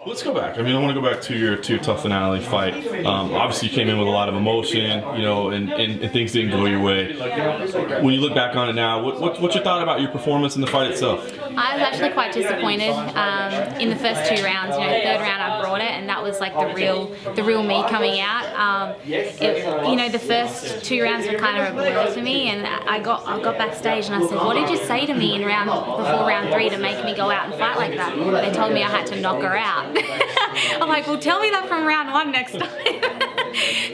Let's go back. I mean, I want to go back to your tough finale fight. Obviously, you came in with a lot of emotion, you know, and things didn't go your way. When you look back on it now, what's your thought about your performance in the fight itself? I was actually quite disappointed in the first 2 rounds. You know, third round I brought it, and that was like the real me coming out. You know, the first 2 rounds were kind of a blur to me, and I got backstage and I said, "What did you say to me in before round 3 to make me go out and fight like that?" They told me I had to knock her out. I'm like, well, tell me that from round 1 next time.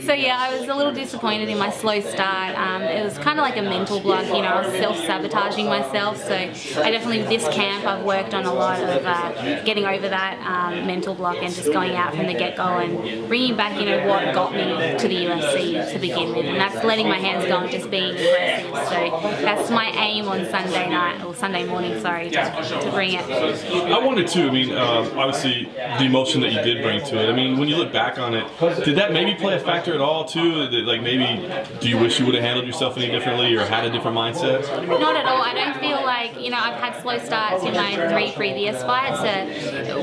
So yeah, I was a little disappointed in my slow start. It was kind of like a mental block, you know, I was self-sabotaging myself. So I definitely, this camp, I've worked on a lot of getting over that mental block and just going out from the get-go and bringing back, you know, what got me to the UFC to begin with. And that's letting my hands go and just being aggressive. So that's my aim on Sunday night, or Sunday morning, sorry, to bring it. I wanted to, I mean, obviously the emotion that you did bring to it. I mean, when you look back on it, did that maybe play a factor at all too? Like maybe, do you wish you would have handled yourself any differently or had a different mindset? Not at all. I don't feel like, you know, I've had slow starts in my 3 previous fights.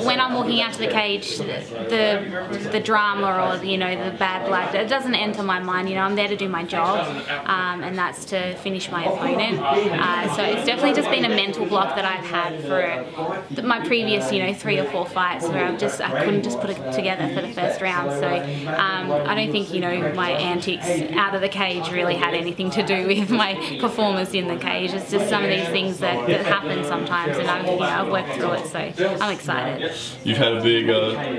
When I'm walking out to the cage, the drama or, you know, the bad blood, it doesn't enter my mind. You know, I'm there to do my job, and that's to finish my opponent. So it's definitely just been a mental block that I've had for my previous, you know, 3 or 4 fights where I couldn't just put it together for the first round. So I don't think, you know, my antics out of the cage really had anything to do with my performance in the cage. It's just some of these things that happen sometimes, and I've worked through it, so I'm excited. You've had a big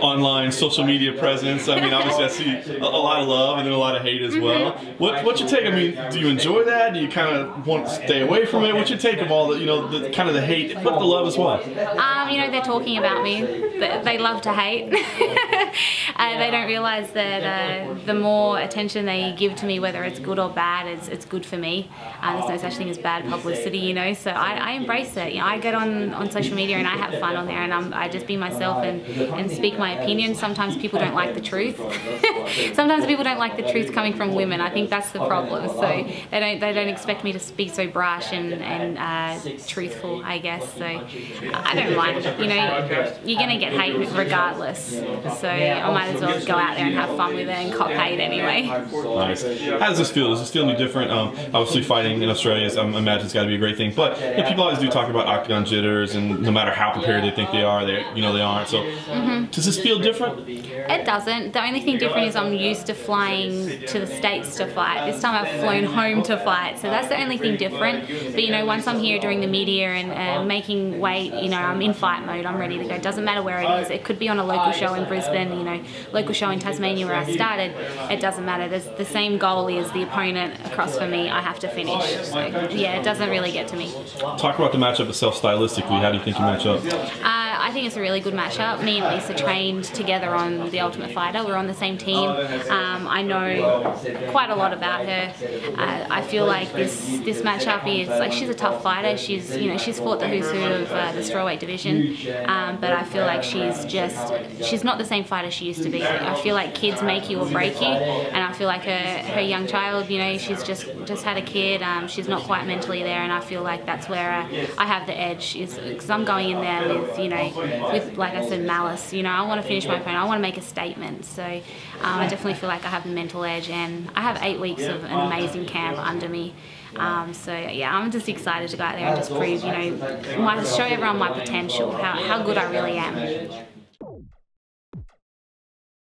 online social media presence. I mean, obviously I see a lot of love and then a lot of hate as well. What's your take? I mean, do you enjoy that? Do you kind of want to stay away from it? What's your take of all the, you know, the kind of the hate, but the love as well? You know, they're talking about me. They love to hate. They don't realize that the more attention they give to me, whether it's good or bad, it's good for me. There's no such thing as bad publicity, you know, so I embrace it. You know, I get on social media and I have fun on there, and I just be myself and speak my opinion. Sometimes people don't like the truth. Sometimes people don't like the truth coming from women. I think that's the problem. So they don't expect me to be so brash and truthful, I guess. So I don't mind. You know, you're gonna get hate regardless. So I might as well go out there and have fun with it and cop hate anyway. Nice. How does this feel? Does this feel any different? Obviously fighting in Australia, I imagine it's got to be a great thing. But you know, people always do talk about octagon jitters, and no matter how prepared they think they are, they aren't. So does this feel different? It doesn't. The only thing different is I'm used to flying to the States to fight. This time I've flown home to fight, so that's the only thing different. But you know, once I'm here doing the media and making weight, you know, I'm in fight mode. I'm ready to go. It doesn't matter where it is. It could be on a local show in Brisbane, you know, local show in Tasmania where I started. It doesn't matter. There's the same goal as the opponent across for me. I have to finish. So yeah, it doesn't really get to me. Talk about the matchup itself stylistically. How do you think you match up? I think it's a really good matchup. Me and Lisa trained together on The Ultimate Fighter. We're on the same team. I know quite a lot about her. I feel like this matchup is like, she's a tough fighter. She's fought the who's who of the strawweight division, but I feel like she's not the same fighter she used to be. I feel like kids make you or break you, and I feel like her young child, you know, she's just had a kid. She's not quite mentally there, and I feel like that's where I have the edge, is because I'm going in there with, you know, with, like I said, malice. You know, I want to finish my opponent. I want to make a statement. So I definitely feel like I have the mental edge, and I have 8 weeks of an amazing camp under me. So yeah, I'm just excited to go out there and just prove, you know, show everyone my potential, how good I really am.